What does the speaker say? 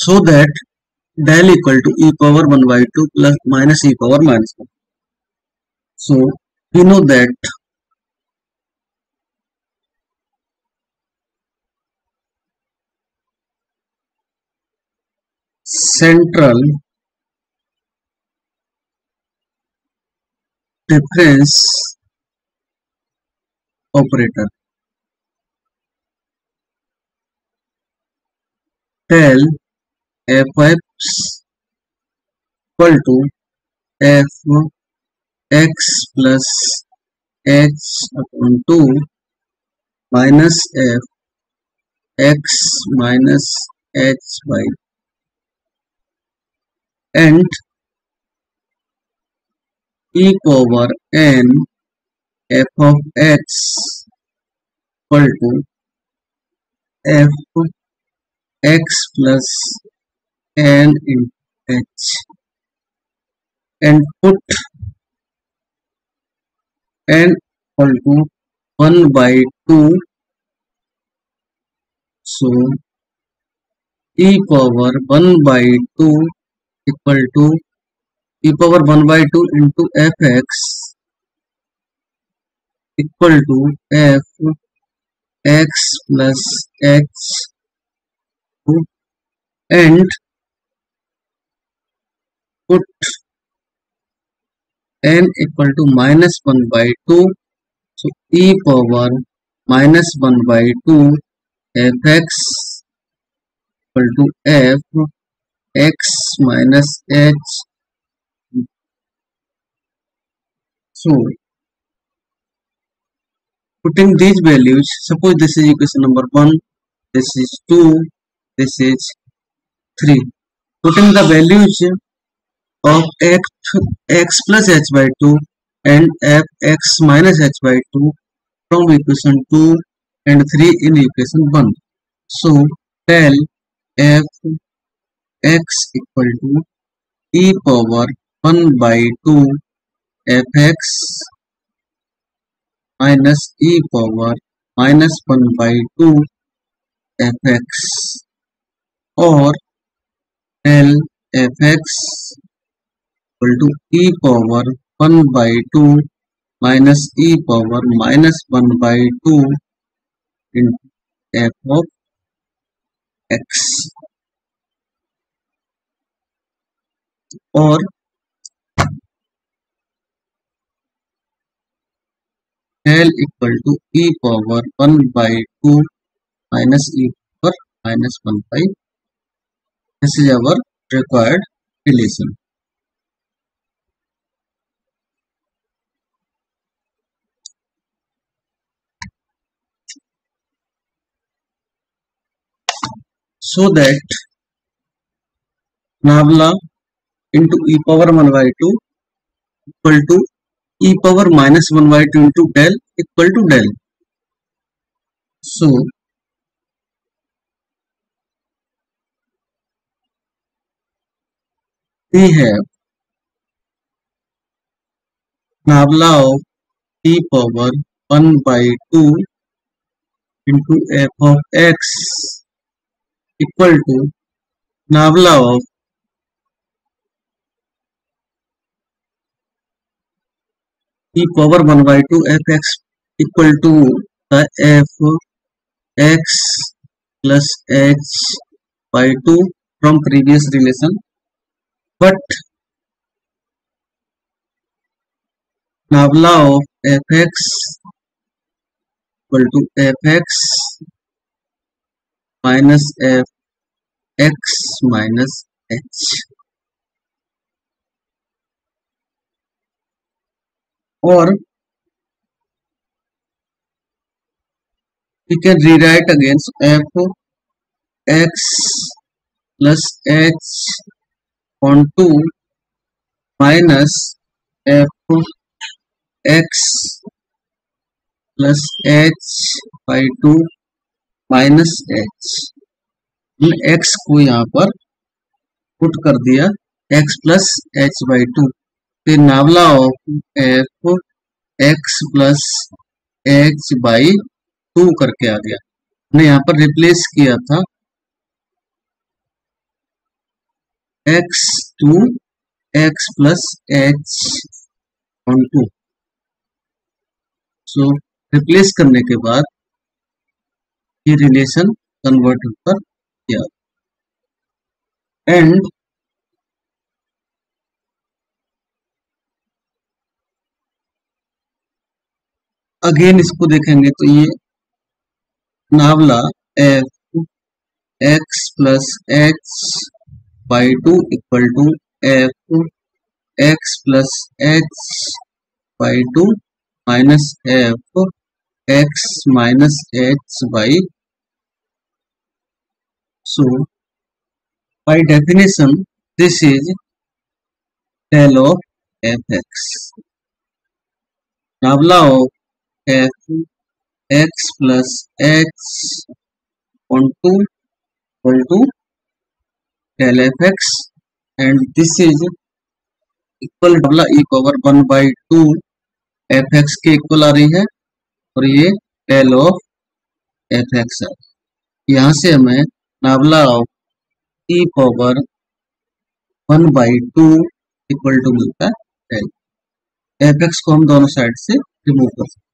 so that del equal to e power 1 by 2 plus minus e power minus 1. So we know that central difference operator del fx equal to f x plus h upon 2 minus f x minus h by, and e power n f of x equal to f x plus n into h, and put n equal to 1 by 2. So e power 1 by 2 equal to e power 1 by 2 into fx equal to f x plus h, and put n equal to minus 1 by 2. So e power minus 1 by 2 fx equal to f x minus h. So putting these values, suppose this is equation number 1, this is 2, this is 3. Putting the values of x plus h by 2 and fx minus h by 2 from equation 2 and 3 in equation 1. So del f x equal to e power 1 by 2 fx minus e power minus 1 by 2 fx, or del fx equal to e power 1 by 2 minus e power minus 1 by 2 into f of x, or del equal to e power 1 by 2 minus e power minus 1 by. This is our required relation. So that nabla into e power 1 by 2 equal to e power minus 1 by 2 into del equal to del. So we have nabla of e power 1 by 2 into f of x equal to nabla of e power 1 by 2 fx equal to the f x plus h by 2 from previous relation, but nabla of fx equal to fx minus fx minus h, or we can rewrite against f x plus h on 2 minus f x plus h by 2 minus h, x को यहाँ पर put कर दिया x plus h by 2, फिर nabla of f x plus h by 2 करके आ गया। हमने यहाँ पर रिप्लेस किया था x to x plus h on two. सो रिप्लेस करने के बाद ये रिलेशन कन्वर्ट होकर किया एंड अगेन इसको देखेंगे तो ये nabla f x plus h by two equal to f x plus h by two minus f x minus h by. So by definition this is del of fx, nabla of f x plus h on 2 equal to del fx and this is equal nabla e power 1/2 fx के equal आ रही है और ये del of fx है। यहाँ से हमें nabla of e power 1/2 equal to मिलता है del। fx को हम दोनों साइड से रिमूव कर सकते हैं।